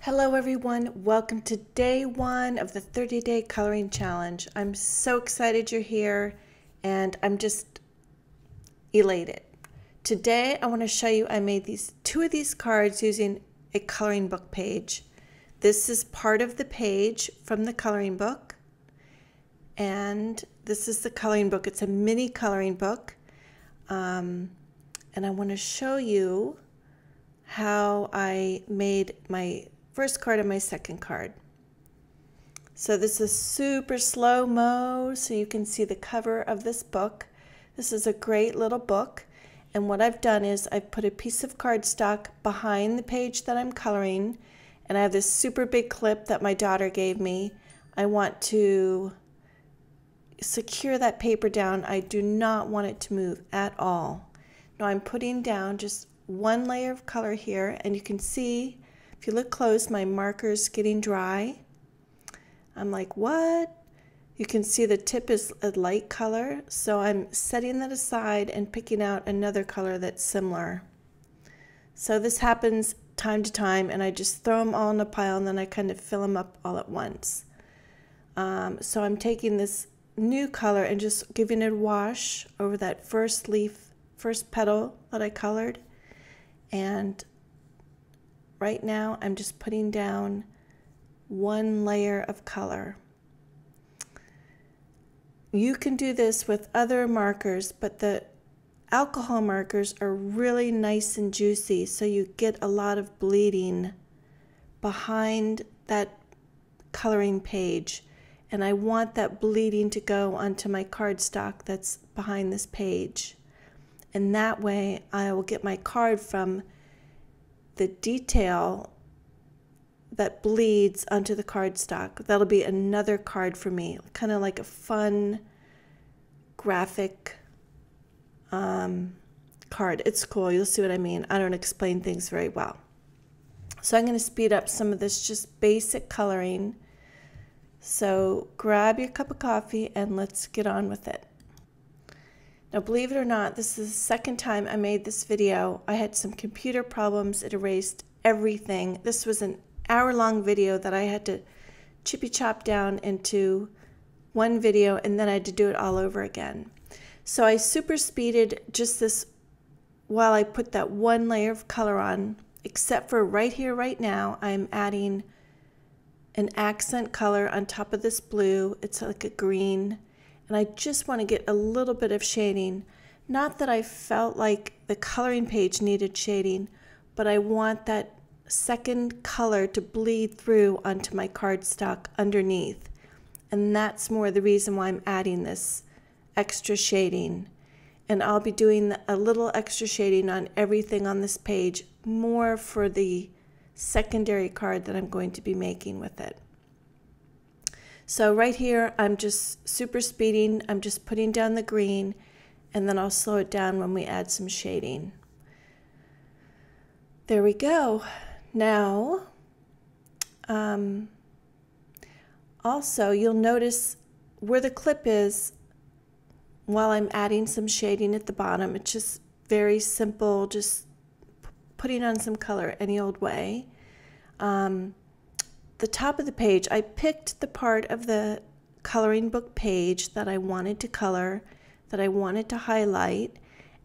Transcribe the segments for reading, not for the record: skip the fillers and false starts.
Hello everyone, welcome to day one of the 30-day coloring challenge. I'm so excited you're here and I'm just elated. Today I want to show you I made two of these cards using a coloring book page. This is part of the page from the coloring book and this is the coloring book. It's a mini coloring book and I want to show you how I made my first card and my second card. So this is super slow-mo, so you can see the cover of this book. This is a great little book, and what I've done is I've put a piece of cardstock behind the page that I'm coloring, and I have this super big clip that my daughter gave me. I want to secure that paper down. I do not want it to move at all. Now I'm putting down just one layer of color here, and you can see if you look close, my marker's getting dry. I'm like, what? You can see the tip is a light color, so I'm setting that aside and picking out another color that's similar. So this happens time to time, and I just throw them all in a pile, and then I kind of fill them up all at once. So I'm taking this new color and just giving it a wash over that first leaf, first petal that I colored, and right now I'm just putting down one layer of color. You can do this with other markers, but the alcohol markers are really nice and juicy, so you get a lot of bleeding behind that coloring page. And I want that bleeding to go onto my cardstock that's behind this page. And that way I will get my card from the detail that bleeds onto the cardstock. That'll be another card for me, kind of like a fun graphic card. It's cool. You'll see what I mean. I don't explain things very well. So I'm going to speed up some of this just basic coloring. So grab your cup of coffee and let's get on with it. Now, believe it or not, this is the second time I made this video. I had some computer problems. It erased everything. This was an hour-long video that I had to chippy chop down into one video, and then I had to do it all over again. So I super speeded just this while I put that one layer of color on, except for right here, right now, I'm adding an accent color on top of this blue. It's like a green. And I just want to get a little bit of shading. Not that I felt like the coloring page needed shading, but I want that second color to bleed through onto my cardstock underneath. And that's more the reason why I'm adding this extra shading. And I'll be doing a little extra shading on everything on this page, more for the secondary card that I'm going to be making with it. So right here, I'm just super speeding. I'm just putting down the green, and then I'll slow it down when we add some shading. There we go. Now, also you'll notice where the clip is while I'm adding some shading at the bottom. It's just very simple, just putting on some color any old way. The top of the page, I picked the part of the coloring book page that I wanted to color, that I wanted to highlight,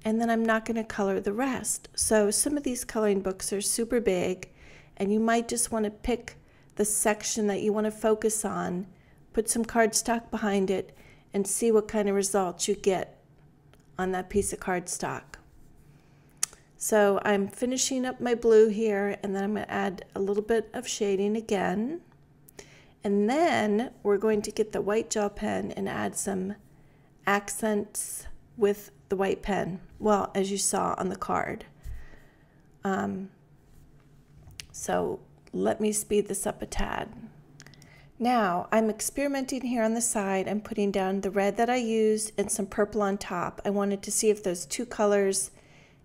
and then I'm not going to color the rest. So some of these coloring books are super big, and you might just want to pick the section that you want to focus on, put some cardstock behind it, and see what kind of results you get on that piece of cardstock. So I'm finishing up my blue here, and then I'm going to add a little bit of shading again. And then we're going to get the white gel pen and add some accents with the white pen. Well, as you saw on the card. So let me speed this up a tad. Now I'm experimenting here on the side. I'm putting down the red that I used and some purple on top. I wanted to see if those two colors,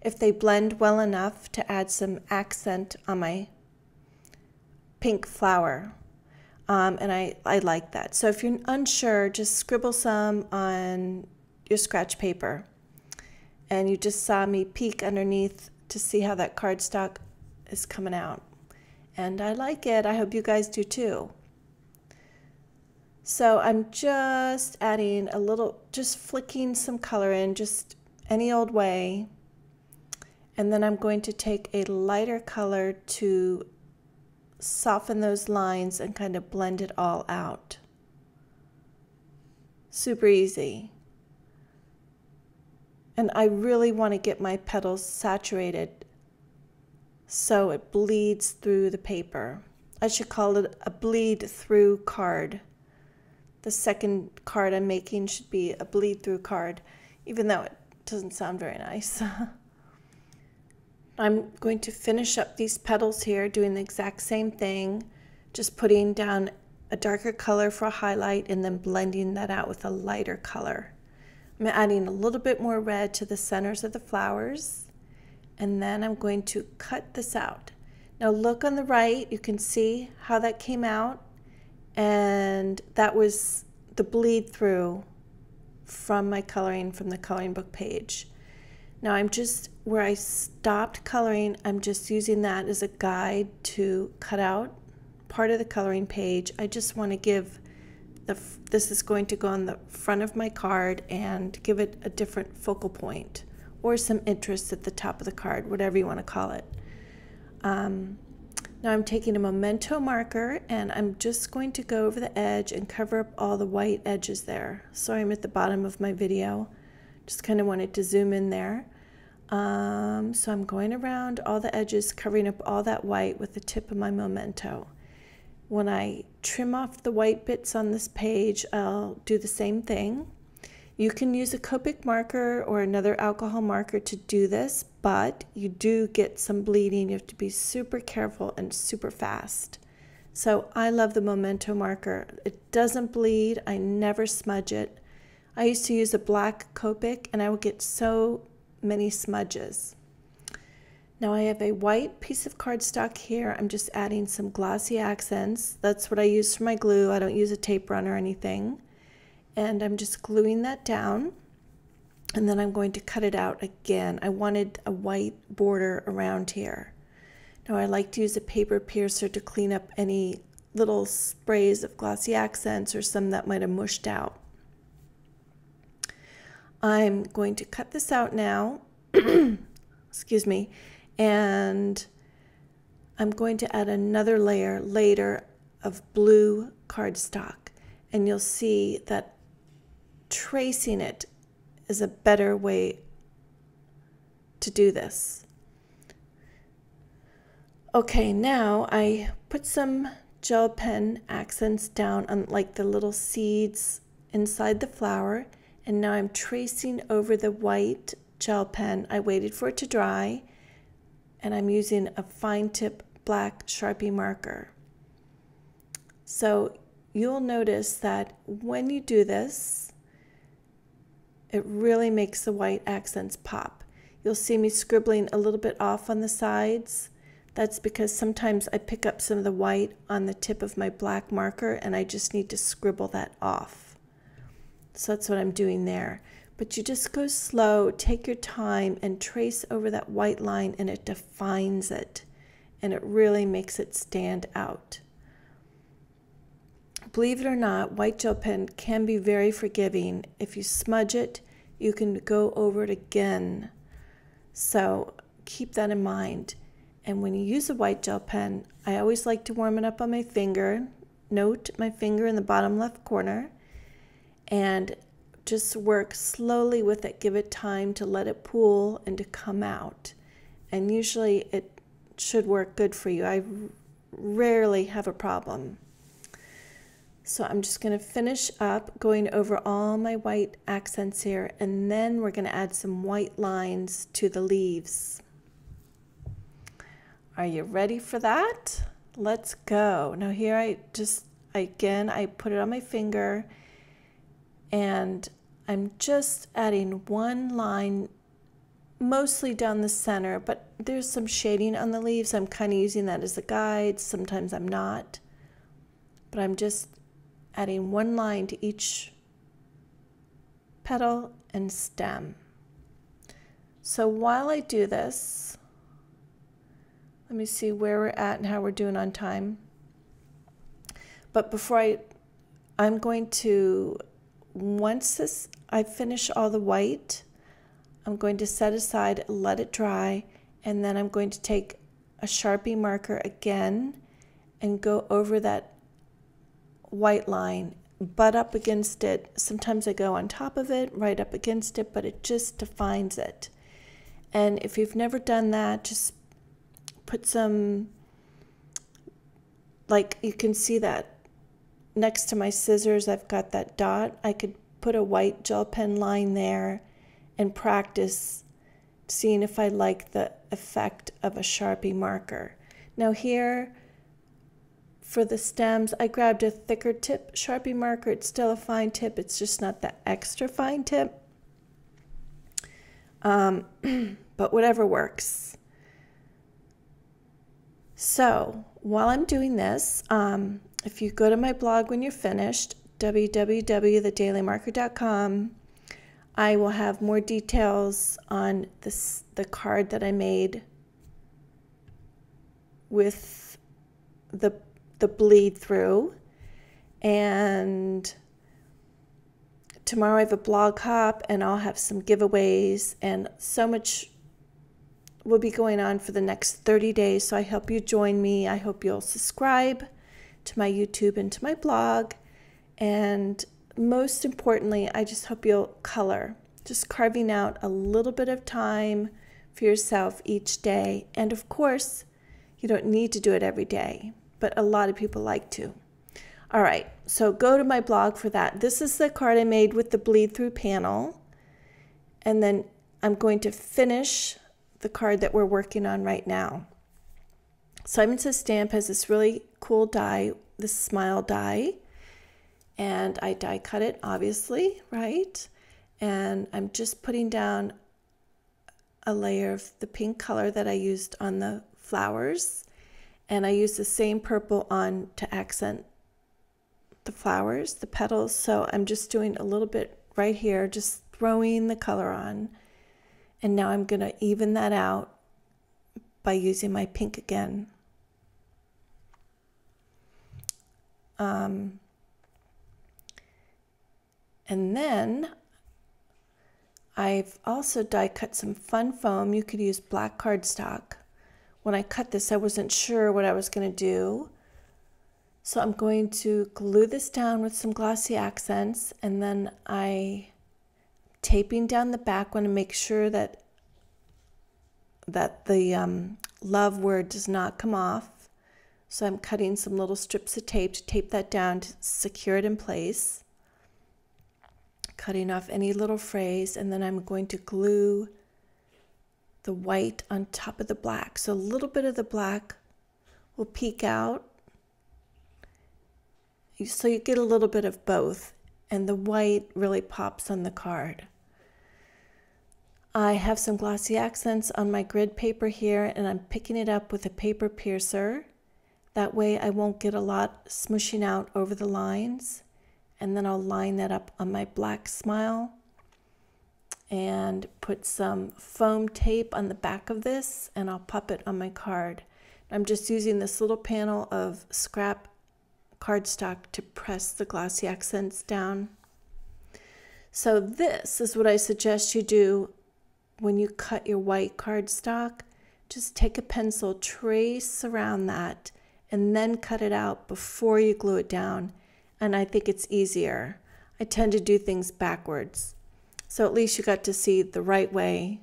if they blend well enough to add some accent on my pink flower. And I like that. So if you're unsure, just scribble some on your scratch paper. And you just saw me peek underneath to see how that cardstock is coming out. and I like it. I hope you guys do too. So I'm just adding a little, just flicking some color in, just any old way. And then I'm going to take a lighter color to soften those lines and kind of blend it all out. Super easy. And I really want to get my petals saturated so it bleeds through the paper. I should call it a bleed through card. The second card I'm making should be a bleed through card, even though it doesn't sound very nice. I'm going to finish up these petals here, doing the exact same thing, just putting down a darker color for a highlight and then blending that out with a lighter color. I'm adding a little bit more red to the centers of the flowers, and then I'm going to cut this out. Now look on the right, you can see how that came out, and that was the bleed through from my coloring from the coloring book page. Now I'm just, where I stopped coloring, I'm just using that as a guide to cut out part of the coloring page. I just want to give this is going to go on the front of my card and give it a different focal point or some interest at the top of the card, whatever you want to call it. Now I'm taking a memento marker and I'm just going to go over the edge and cover up all the white edges there. Sorry, I'm at the bottom of my video. Just kind of wanted to zoom in there. So I'm going around all the edges, covering up all that white with the tip of my memento. When I trim off the white bits on this page, I'll do the same thing. You can use a Copic marker or another alcohol marker to do this, but you do get some bleeding. You have to be super careful and super fast. So I love the memento marker. It doesn't bleed. I never smudge it. I used to use a black Copic and I would get so many smudges. Now I have a white piece of cardstock here. I'm just adding some glossy accents. That's what I use for my glue. I don't use a tape run or anything. And I'm just gluing that down. And then I'm going to cut it out again. I wanted a white border around here. Now I like to use a paper piercer to clean up any little sprays of glossy accents or some that might have mushed out. I'm going to cut this out now. Excuse me. And I'm going to add another layer later of blue cardstock, and you'll see that tracing it is a better way to do this. Okay, now I put some gel pen accents down on like the little seeds inside the flower, and now I'm tracing over the white gel pen. I waited for it to dry, and I'm using a fine tip black Sharpie marker. So you'll notice that when you do this, it really makes the white accents pop. You'll see me scribbling a little bit off on the sides. That's because sometimes I pick up some of the white on the tip of my black marker and I just need to scribble that off. So that's what I'm doing there. But you just go slow, take your time, and trace over that white line, and it defines it, and it really makes it stand out. Believe it or not, white gel pen can be very forgiving. If you smudge it, you can go over it again. So keep that in mind. And when you use a white gel pen, I always like to warm it up on my finger. Note my finger in the bottom left corner, and just work slowly with it. Give it time to let it pool and to come out. And usually it should work good for you. I rarely have a problem. So I'm just going to finish up going over all my white accents here, and then we're going to add some white lines to the leaves. Are you ready for that? Let's go. Now here I put it on my finger, and I'm just adding one line mostly down the center, but there's some shading on the leaves. I'm kind of using that as a guide. Sometimes I'm not, but I'm just adding one line to each petal and stem. So while I do this, Let me see where we're at and how we're doing on time. But before I'm going to, once I finish all the white, I'm going to set aside, let it dry, and then I'm going to take a Sharpie marker again and go over that white line, butt up against it. Sometimes I go on top of it, right up against it, but it just defines it. And if you've never done that, just put some, like you can see that next to my scissors, I've got that dot. I could put a white gel pen line there and practice seeing if I like the effect of a Sharpie marker. Now here, for the stems, I grabbed a thicker tip Sharpie marker. It's still a fine tip. It's just not the extra fine tip. But whatever works. So while I'm doing this, if you go to my blog when you're finished, www.TheDailyMarker.com, I will have more details on the card that I made with the bleed through. And tomorrow I have a blog hop and I'll have some giveaways, and so much will be going on for the next 30 days. So I hope you join me. I hope you'll subscribe to my YouTube and to my blog. And most importantly, I just hope you'll color, just carving out a little bit of time for yourself each day. And of course, you don't need to do it every day, but a lot of people like to. All right, so go to my blog for that. This is the card I made with the bleed through panel. And then I'm going to finish the card that we're working on right now. Simon Says Stamp has this really cool die, this smile die. And I die cut it, obviously, right? And I'm just putting down a layer of the pink color that I used on the flowers. And I used the same purple on to accent the flowers, the petals. So I'm just doing a little bit right here, just throwing the color on. And now I'm going to even that out by using my pink again. And then I've also die cut some fun foam. You could use black cardstock. When I cut this, I wasn't sure what I was going to do. So I'm going to glue this down with some glossy accents, and then taping down the back. Want to make sure that the love word does not come off. So I'm cutting some little strips of tape to tape that down to secure it in place. Cutting off any little phrase, and then I'm going to glue the white on top of the black. So a little bit of the black will peek out. So you get a little bit of both, and the white really pops on the card. I have some glossy accents on my grid paper here, and I'm picking it up with a paper piercer. That way I won't get a lot smushing out over the lines. And then I'll line that up on my black smile and put some foam tape on the back of this, and I'll pop it on my card. I'm just using this little panel of scrap cardstock to press the glossy accents down. So this is what I suggest you do when you cut your white cardstock. Just take a pencil, trace around that, and then cut it out before you glue it down. And I think it's easier. I tend to do things backwards. So at least you got to see the right way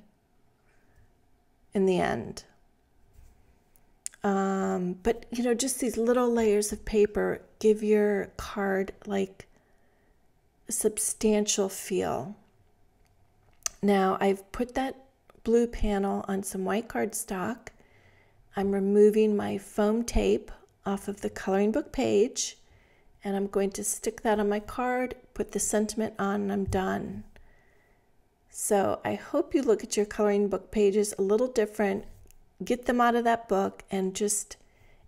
in the end. But you know, just these little layers of paper give your card like a substantial feel. Now I've put that blue panel on some white cardstock. I'm removing my foam tape off of the coloring book page, and I'm going to stick that on my card, put the sentiment on, and I'm done. So I hope you look at your coloring book pages a little different, get them out of that book, and just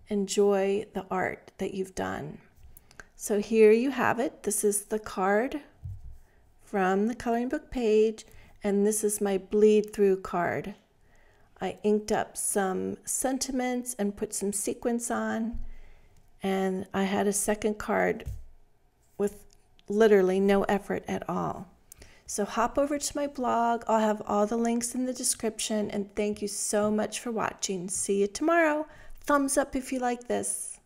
enjoy the art that you've done. So here you have it. This is the card from the coloring book page, and this is my bleed through card. I inked up some sentiments and put some sequins on, and I had a second card with literally no effort at all. So hop over to my blog. I'll have all the links in the description, and thank you so much for watching. See you tomorrow. Thumbs up if you like this.